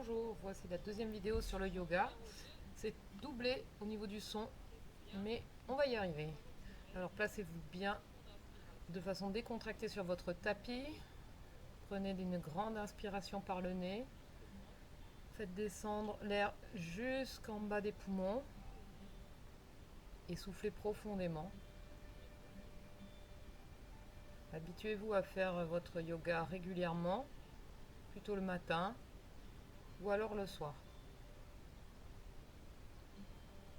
Bonjour, voici la deuxième vidéo sur le yoga. C'est doublé au niveau du son, mais on va y arriver. Alors placez-vous bien de façon décontractée sur votre tapis. Prenez une grande inspiration par le nez. Faites descendre l'air jusqu'en bas des poumons et soufflez profondément. Habituez-vous à faire votre yoga régulièrement, plutôt le matin ou alors le soir.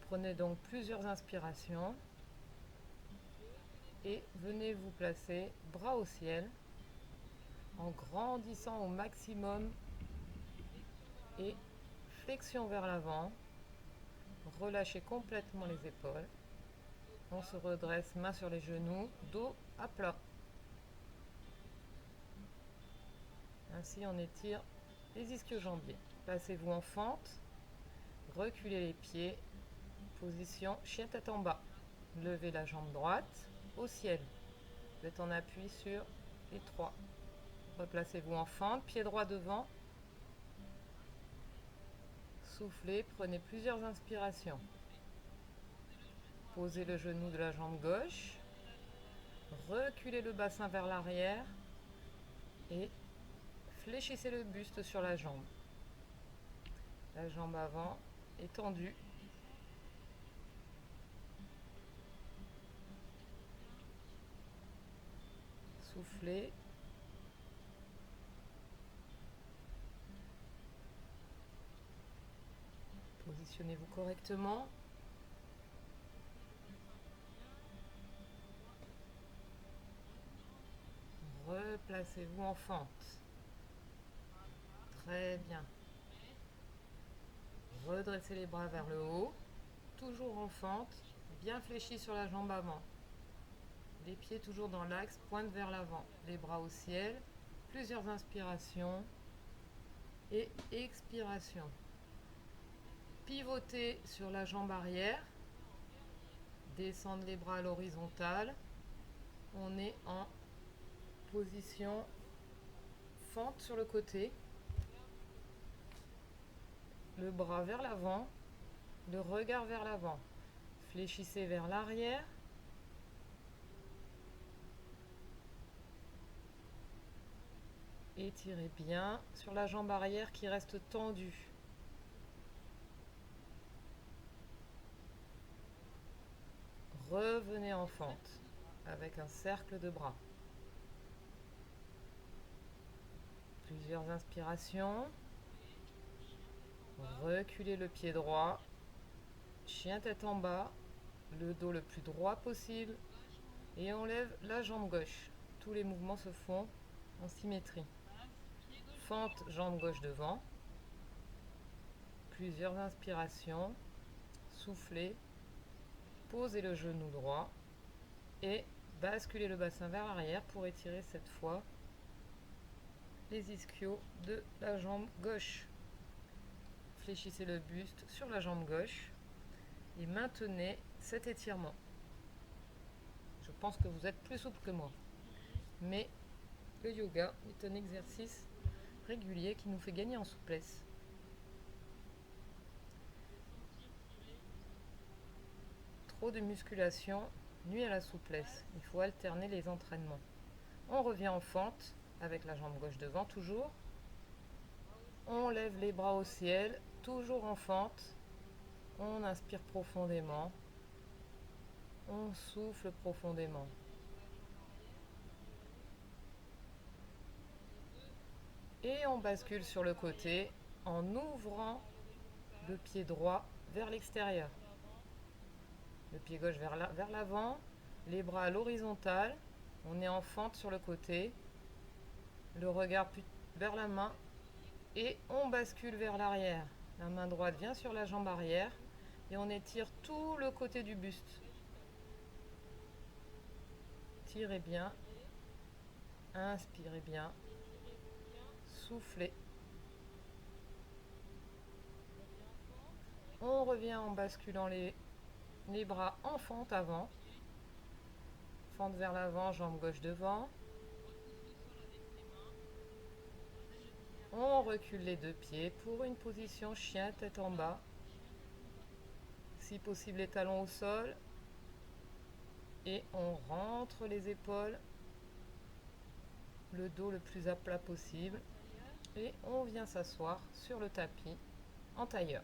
Prenez donc plusieurs inspirations et venez vous placer bras au ciel en grandissant au maximum et flexion vers l'avant. Relâchez complètement les épaules. On se redresse, main sur les genoux, dos à plat. Ainsi on étire les ischio-jambiers. Placez-vous en fente, reculez les pieds, position chien tête en bas. Levez la jambe droite au ciel. Vous êtes en appui sur les trois. Replacez-vous en fente, pied droit devant. Soufflez, prenez plusieurs inspirations. Posez le genou de la jambe gauche. Reculez le bassin vers l'arrière et fléchissez le buste sur la jambe. La jambe avant est tendue. Soufflez. Positionnez-vous correctement. Replacez-vous en fente. Très bien. Redressez les bras vers le haut. Toujours en fente, bien fléchi sur la jambe avant. Les pieds toujours dans l'axe, pointe vers l'avant. Les bras au ciel. Plusieurs inspirations et expirations. Pivotez sur la jambe arrière. Descendre les bras à l'horizontale. On est en position fente sur le côté. Le bras vers l'avant. Le regard vers l'avant. Fléchissez vers l'arrière. Étirez bien sur la jambe arrière qui reste tendue. Revenez en fente avec un cercle de bras. Plusieurs inspirations. Reculez le pied droit. Chien tête en bas. Le dos le plus droit possible. Et on lève la jambe gauche. Tous les mouvements se font en symétrie. Fente, jambe gauche devant. Plusieurs inspirations. Soufflez. Posez le genou droit. Et basculez le bassin vers l'arrière pour étirer cette fois les ischios de la jambe gauche. Fléchissez le buste sur la jambe gauche et maintenez cet étirement. Je pense que vous êtes plus souple que moi. Mais le yoga est un exercice régulier qui nous fait gagner en souplesse. Trop de musculation nuit à la souplesse. Il faut alterner les entraînements. On revient en fente avec la jambe gauche devant toujours. On lève les bras au ciel, toujours en fente. On inspire profondément. On souffle profondément. Et on bascule sur le côté en ouvrant le pied droit vers l'extérieur. Le pied gauche vers l'avant, les bras à l'horizontale. On est en fente sur le côté. Le regard vers la main. Et on bascule vers l'arrière. La main droite vient sur la jambe arrière. Et on étire tout le côté du buste. Tirez bien. Inspirez bien. Soufflez. On revient en basculant les bras en fente avant. Fente vers l'avant, jambe gauche devant. On recule les deux pieds pour une position chien tête en bas. Si possible les talons au sol. Et on rentre les épaules, le dos le plus à plat possible. Et on vient s'asseoir sur le tapis en tailleur.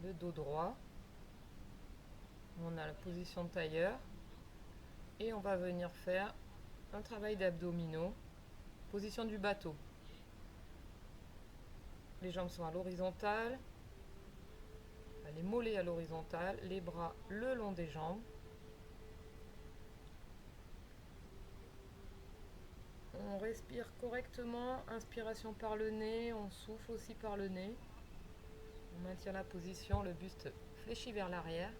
Le dos droit. On a la position de tailleur. Et on va venir faire un travail d'abdominaux. Position du bateau. Les jambes sont à l'horizontale. Les mollets à l'horizontale. Les bras le long des jambes. On respire correctement. Inspiration par le nez. On souffle aussi par le nez. On maintient la position. Le buste fléchit vers l'arrière.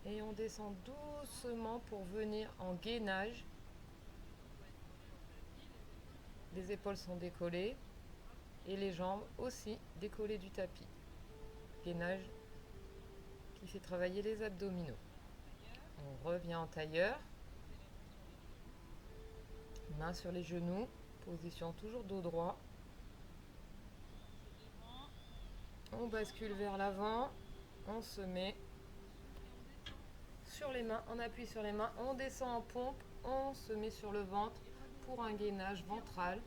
Et on descend doucement pour venir en gainage. Les épaules sont décollées et les jambes aussi décollées du tapis. Gainage qui fait travailler les abdominaux. On revient en tailleur. Main sur les genoux. Position toujours dos droit. On bascule vers l'avant. On se met sur les mains. On appuie sur les mains. On descend en pompe. On se met sur le ventre pour un gainage ventral.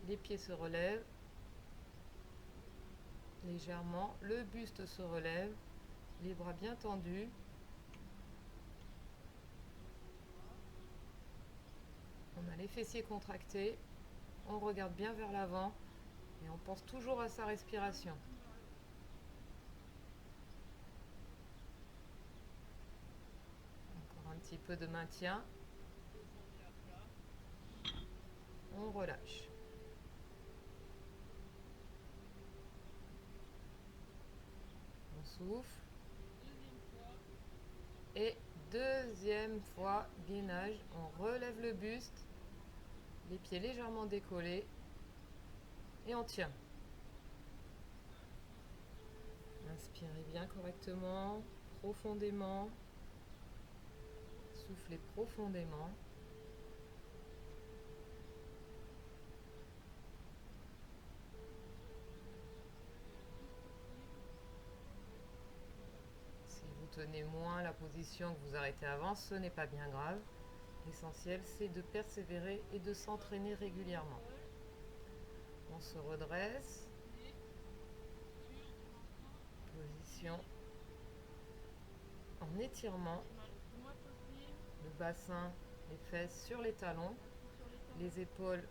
Les pieds se relèvent légèrement. Le buste se relève. Les bras bien tendus. On a les fessiers contractés. On regarde bien vers l'avant. Et on pense toujours à sa respiration. Encore un petit peu de maintien. On relâche. On souffle. Et deuxième fois, gainage. On relève le buste. Les pieds légèrement décollés. Et on tient. Inspirez bien correctement, profondément. Soufflez profondément. Si vous tenez moins la position que vous arrêtez avant, ce n'est pas bien grave. L'essentiel, c'est de persévérer et de s'entraîner régulièrement. On se redresse. Position en étirement. Le bassin, les fesses sur les talons. Les épaules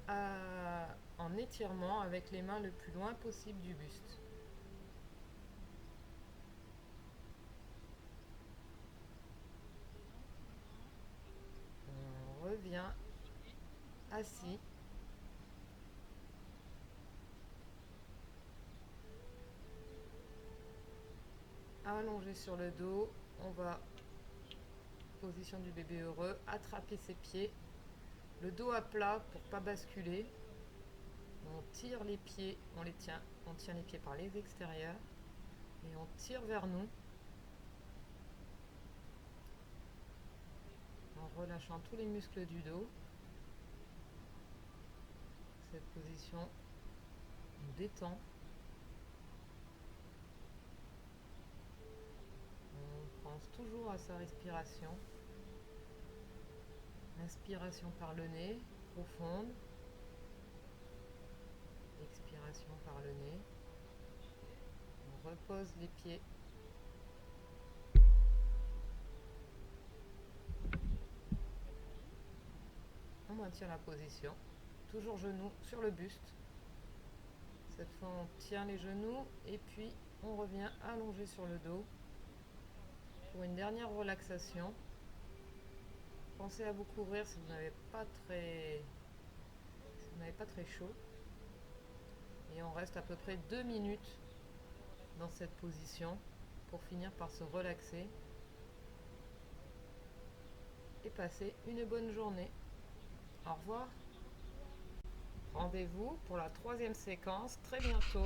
en étirement avec les mains le plus loin possible du buste. On revient assis. Allongé sur le dos, on va, position du bébé heureux, attraper ses pieds, le dos à plat pour pas basculer. On tire les pieds, on tient les pieds par les extérieurs et on tire vers nous en relâchant tous les muscles du dos. Cette position nous détend. On pense toujours à sa respiration. Inspiration par le nez, profonde. Expiration par le nez. On repose les pieds. On maintient la position. Toujours genoux sur le buste. Cette fois, on tient les genoux et puis on revient allongé sur le dos. Pour une dernière relaxation, pensez à vous couvrir si vous n'avez pas très chaud. Et on reste à peu près 2 minutes dans cette position pour finir par se relaxer et passer une bonne journée. Au revoir. Rendez-vous pour la 3e séquence très bientôt.